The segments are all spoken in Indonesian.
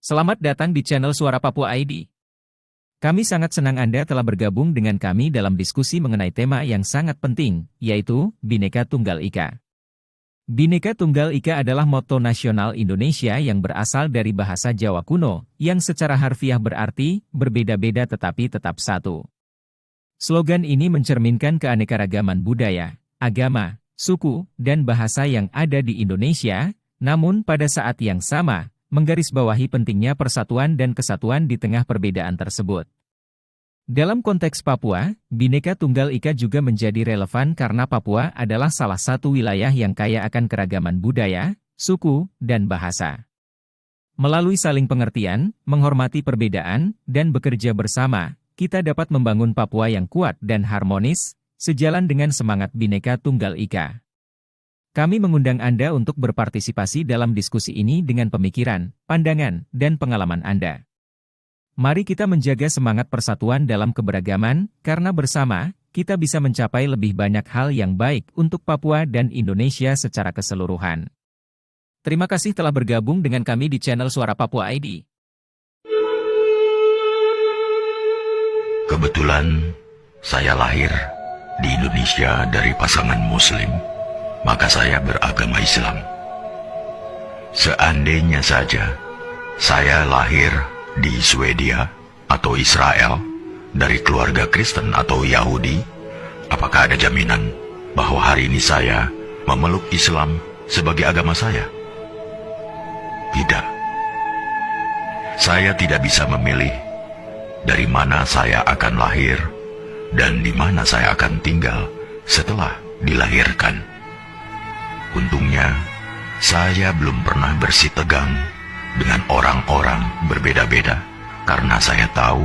Selamat datang di channel Suara Papua ID. Kami sangat senang Anda telah bergabung dengan kami dalam diskusi mengenai tema yang sangat penting, yaitu Bhinneka Tunggal Ika. Bhinneka Tunggal Ika adalah moto nasional Indonesia yang berasal dari bahasa Jawa kuno, yang secara harfiah berarti berbeda-beda tetapi tetap satu. Slogan ini mencerminkan keanekaragaman budaya, agama, suku, dan bahasa yang ada di Indonesia, namun pada saat yang sama, menggarisbawahi pentingnya persatuan dan kesatuan di tengah perbedaan tersebut. Dalam konteks Papua, Bhinneka Tunggal Ika juga menjadi relevan karena Papua adalah salah satu wilayah yang kaya akan keragaman budaya, suku, dan bahasa. Melalui saling pengertian, menghormati perbedaan, dan bekerja bersama, kita dapat membangun Papua yang kuat dan harmonis, sejalan dengan semangat Bhinneka Tunggal Ika. Kami mengundang Anda untuk berpartisipasi dalam diskusi ini dengan pemikiran, pandangan, dan pengalaman Anda. Mari kita menjaga semangat persatuan dalam keberagaman, karena bersama, kita bisa mencapai lebih banyak hal yang baik untuk Papua dan Indonesia secara keseluruhan. Terima kasih telah bergabung dengan kami di channel Suara Papua ID. Kebetulan, saya lahir di Indonesia dari pasangan Muslim, maka saya beragama Islam. Seandainya saja saya lahir di Swedia atau Israel dari keluarga Kristen atau Yahudi, apakah ada jaminan bahwa hari ini saya memeluk Islam sebagai agama saya? Tidak. Saya tidak bisa memilih dari mana saya akan lahir dan di mana saya akan tinggal setelah dilahirkan. Untungnya, saya belum pernah bersitegang dengan orang-orang berbeda-beda, karena saya tahu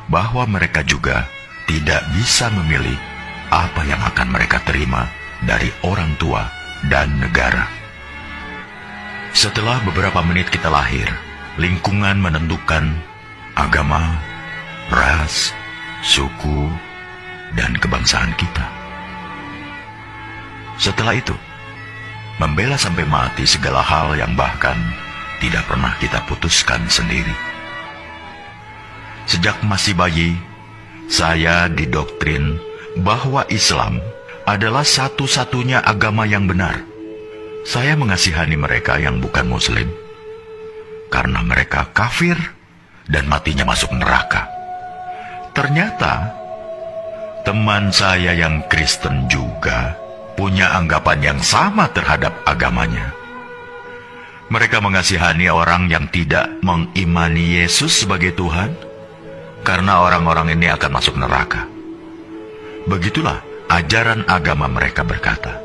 bahwa mereka juga tidak bisa memilih apa yang akan mereka terima dari orang tua dan negara. Setelah beberapa menit kita lahir, lingkungan menentukan agama, ras, suku, dan kebangsaan kita. Setelah itu, membela sampai mati segala hal yang bahkan tidak pernah kita putuskan sendiri. Sejak masih bayi, saya didoktrin bahwa Islam adalah satu-satunya agama yang benar. Saya mengasihani mereka yang bukan Muslim, karena mereka kafir dan matinya masuk neraka. Ternyata, teman saya yang Kristen juga punya anggapan yang sama terhadap agamanya. Mereka mengasihani orang yang tidak mengimani Yesus sebagai Tuhan, karena orang-orang ini akan masuk neraka. Begitulah ajaran agama mereka berkata.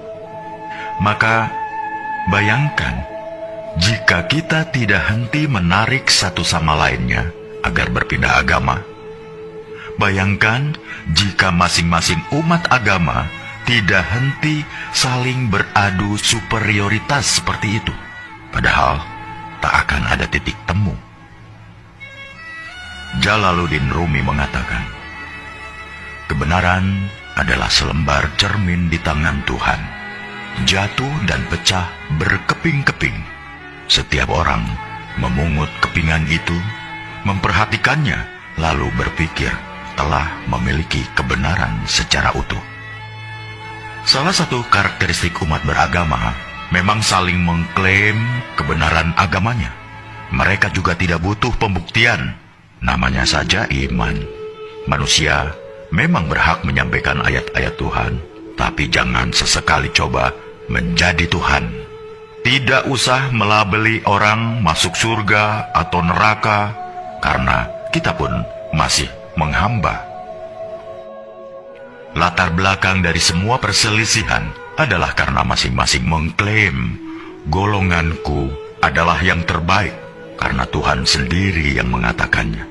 Maka, bayangkan, jika kita tidak henti menarik satu sama lainnya agar berpindah agama. Bayangkan, jika masing-masing umat agama tidak henti saling beradu superioritas seperti itu. Padahal, tak akan ada titik temu. Jalaluddin Rumi mengatakan, kebenaran adalah selembar cermin di tangan Tuhan. Jatuh dan pecah berkeping-keping. Setiap orang memungut kepingan itu, memperhatikannya, lalu berpikir telah memiliki kebenaran secara utuh. Salah satu karakteristik umat beragama memang saling mengklaim kebenaran agamanya. Mereka juga tidak butuh pembuktian. Namanya saja iman. Manusia memang berhak menyampaikan ayat-ayat Tuhan, tapi jangan sesekali coba menjadi Tuhan. Tidak usah melabeli orang masuk surga atau neraka, karena kita pun masih menghamba. Latar belakang dari semua perselisihan adalah karena masing-masing mengklaim golonganku adalah yang terbaik, karena Tuhan sendiri yang mengatakannya.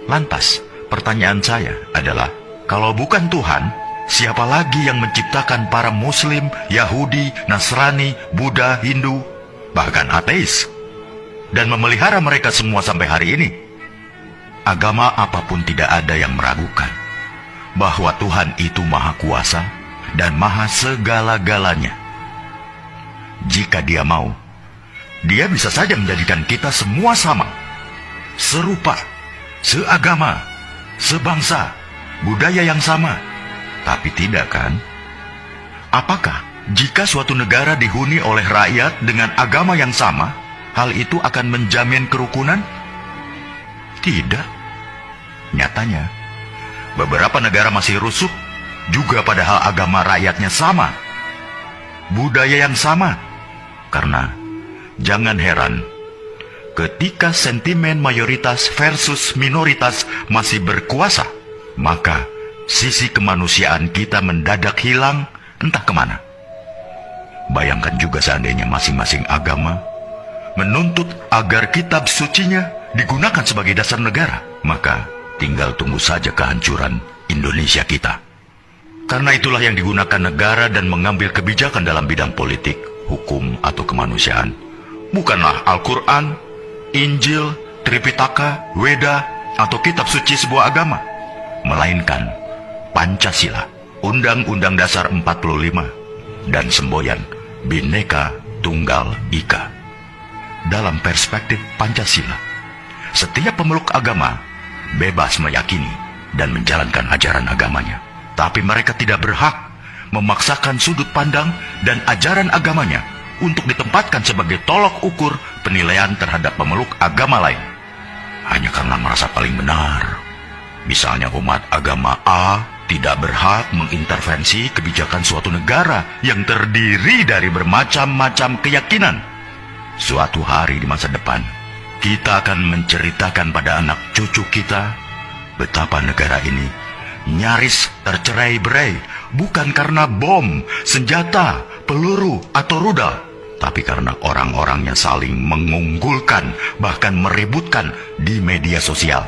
Lantas, pertanyaan saya adalah, kalau bukan Tuhan, siapa lagi yang menciptakan para Muslim, Yahudi, Nasrani, Buddha, Hindu, bahkan ateis, dan memelihara mereka semua sampai hari ini? Agama apapun tidak ada yang meragukan bahwa Tuhan itu Maha Kuasa dan Maha segala-galanya. Jika Dia mau, Dia bisa saja menjadikan kita semua sama, serupa, seagama, sebangsa, budaya yang sama. Tapi tidak kan? Apakah jika suatu negara dihuni oleh rakyat dengan agama yang sama, hal itu akan menjamin kerukunan? Tidak. Nyatanya, beberapa negara masih rusuh juga padahal agama rakyatnya sama, budaya yang sama. Karena jangan heran, ketika sentimen mayoritas versus minoritas masih berkuasa, maka sisi kemanusiaan kita mendadak hilang entah kemana. Bayangkan juga seandainya masing-masing agama menuntut agar kitab sucinya digunakan sebagai dasar negara, maka tinggal tunggu saja kehancuran Indonesia kita. Karena itulah yang digunakan negara dan mengambil kebijakan dalam bidang politik, hukum, atau kemanusiaan bukanlah Al-Quran, Injil, Tripitaka, Weda, atau kitab suci sebuah agama, melainkan Pancasila, Undang-Undang Dasar 45, dan semboyan Bhinneka Tunggal Ika. Dalam perspektif Pancasila, setiap pemeluk agama bebas meyakini dan menjalankan ajaran agamanya, tapi mereka tidak berhak memaksakan sudut pandang dan ajaran agamanya untuk ditempatkan sebagai tolok ukur penilaian terhadap pemeluk agama lain, hanya karena merasa paling benar. Misalnya umat agama A tidak berhak mengintervensi kebijakan suatu negara yang terdiri dari bermacam-macam keyakinan. Suatu hari di masa depan, kita akan menceritakan pada anak cucu kita betapa negara ini nyaris tercerai-berai bukan karena bom, senjata, peluru, atau rudal, tapi karena orang-orangnya saling mengunggulkan, bahkan meributkan di media sosial.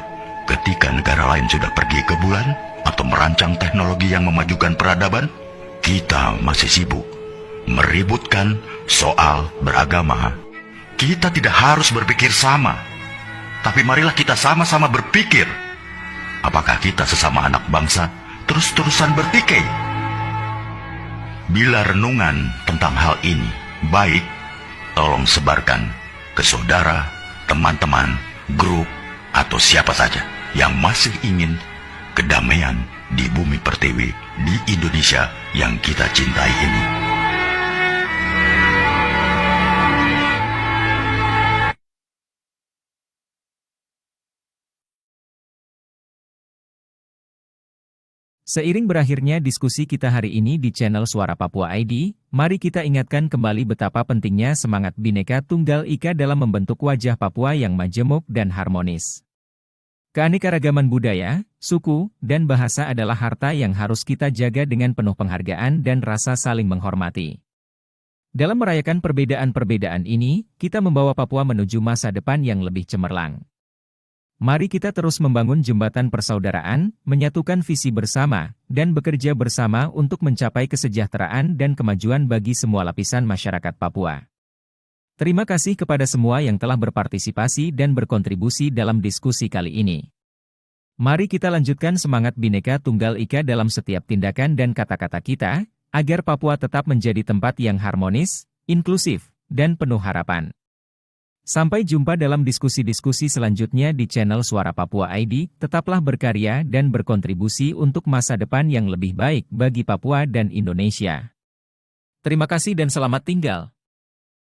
Ketika negara lain sudah pergi ke bulan atau merancang teknologi yang memajukan peradaban, kita masih sibuk meributkan soal beragama. Kita tidak harus berpikir sama, tapi marilah kita sama-sama berpikir. Apakah kita sesama anak bangsa terus-terusan bertikai? Bila renungan tentang hal ini baik, tolong sebarkan ke saudara, teman-teman, grup, atau siapa saja yang masih ingin kedamaian di bumi pertiwi di Indonesia yang kita cintai ini. Seiring berakhirnya diskusi kita hari ini di channel Suara Papua ID, mari kita ingatkan kembali betapa pentingnya semangat Bhinneka Tunggal Ika dalam membentuk wajah Papua yang majemuk dan harmonis. Keanekaragaman budaya, suku, dan bahasa adalah harta yang harus kita jaga dengan penuh penghargaan dan rasa saling menghormati. Dalam merayakan perbedaan-perbedaan ini, kita membawa Papua menuju masa depan yang lebih cemerlang. Mari kita terus membangun jembatan persaudaraan, menyatukan visi bersama, dan bekerja bersama untuk mencapai kesejahteraan dan kemajuan bagi semua lapisan masyarakat Papua. Terima kasih kepada semua yang telah berpartisipasi dan berkontribusi dalam diskusi kali ini. Mari kita lanjutkan semangat Bhinneka Tunggal Ika dalam setiap tindakan dan kata-kata kita, agar Papua tetap menjadi tempat yang harmonis, inklusif, dan penuh harapan. Sampai jumpa dalam diskusi-diskusi selanjutnya di channel Suara Papua ID, tetaplah berkarya dan berkontribusi untuk masa depan yang lebih baik bagi Papua dan Indonesia. Terima kasih dan selamat tinggal.